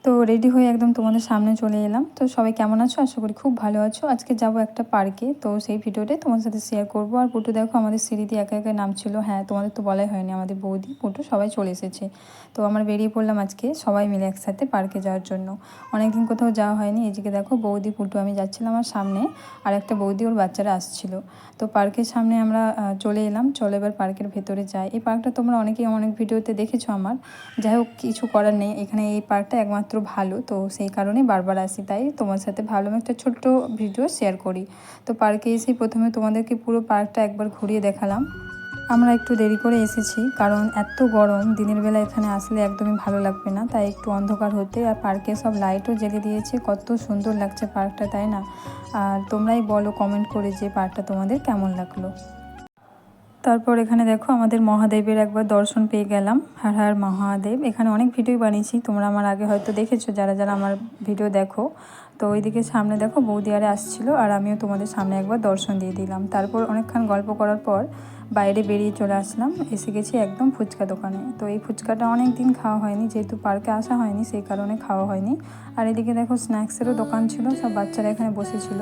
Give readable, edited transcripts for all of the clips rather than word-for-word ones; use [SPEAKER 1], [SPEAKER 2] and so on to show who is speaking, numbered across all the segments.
[SPEAKER 1] তো রেডি হয়ে একদম তোমাদের সামনে চলে এলাম। তো সবাই কেমন আছো? আশা করি খুব ভালো আছো। আজকে যাব একটা পার্কে, তো সেই ভিডিওটাই তোমার সাথে শেয়ার করব। আর পুটু দেখো আমাদের সিঁড়ি দিয়ে একা একা নামছিল। হ্যাঁ, তোমাদের তো বলাই হয়নি, আমাদের বৌদি পুটু সবাই চলে এসেছে। তো আমরা বেরিয়ে পড়লাম আজকে সবাই মিলে একসাথে পার্কে যাওয়ার জন্য। অনেকদিন কোথাও যাওয়া হয়নি। এদিকে দেখো বৌদি পুটু আমি যাচ্ছিলাম, আমার সামনে আর একটা বৌদি ওর বাচ্চারা আসছিল। তো পার্কের সামনে আমরা চলে এলাম। চলো এবার পার্কের ভেতরে যাই। এই পার্কটা তোমরা অনেকেই অনেক ভিডিওতে দেখেছো আমার। যাই হোক, কিছু করার নেই, এখানে এই পার্কটা একমাত্র ভালো, তো সেই কারণেই বারবার আসি। তাই তোমার সাথে ভাবলাম একটা ছোট্ট ভিডিও শেয়ার করি। তো পার্কে এসেই প্রথমে তোমাদেরকে পুরো পার্কটা একবার ঘুরিয়ে দেখালাম। আমরা একটু দেরি করে এসেছি, কারণ এত গরম, দিনের বেলা এখানে আসলে একদমই ভালো লাগবে না, তাই একটু অন্ধকার হতে। আর পার্কে সব লাইটও জ্বেলে দিয়েছে, কত সুন্দর লাগছে পার্কটা, তাই না? আর তোমরাই বলো কমেন্ট করে যে পার্কটা তোমাদের কেমন লাগলো। তারপর এখানে দেখো আমাদের মহাদেবের একবার দর্শন পেয়ে গেলাম। হর হর মহাদেব। এখানে অনেক ভিডিও বানিয়েছি, তোমরা আমার আগে হয়তো দেখেছো যারা যারা আমার ভিডিও দেখো। তো ওইদিকে সামনে দেখো বৌদি আরে আসছিলো, আর আমিও তোমাদের সামনে একবার দর্শন দিয়ে দিলাম। তারপর অনেকক্ষণ গল্প করার পর বাইরে বেরিয়ে চলে আসলাম। এসে গেছি একদম ফুচকা দোকানে। তো এই ফুচকাটা অনেক দিন খাওয়া হয়নি, যেহেতু পার্কে আসা হয়নি সেই কারণে খাওয়া হয়নি। আর এদিকে দেখো স্ন্যাক্সেরও দোকান ছিল, সব বাচ্চারা এখানে বসেছিল।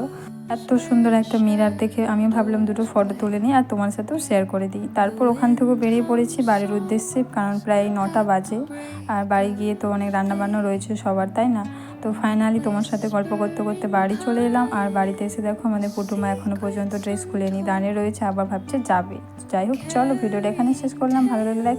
[SPEAKER 1] এত সুন্দর একটা মিরার দেখে আমি ভাবলাম দুটো ফটো তুলে নিই আর তোমার সাথেও শেয়ার করে দিই। তারপর ওখান থেকে বেরিয়ে পড়েছি বাড়ির উদ্দেশ্যে, কারণ প্রায় 9টা বাজে। আর বাড়ি গিয়ে তো অনেক রান্নাবান্না রয়েছে সবার, তাই না? তো ফাইনালি তোমার সাথে গল্প করতে করতে বাড়ি চলে এলাম। আর বাড়িতে এসে দেখো আমাদের পুটুমা এখনও পর্যন্ত ড্রেস খুলেনি, দাঁড়িয়ে রয়েছে, আবার ভাবছে যাবে। যাই হোক, চলো ভিডিওটা এখানে শেষ করলাম। ভালো লাগলে লাইক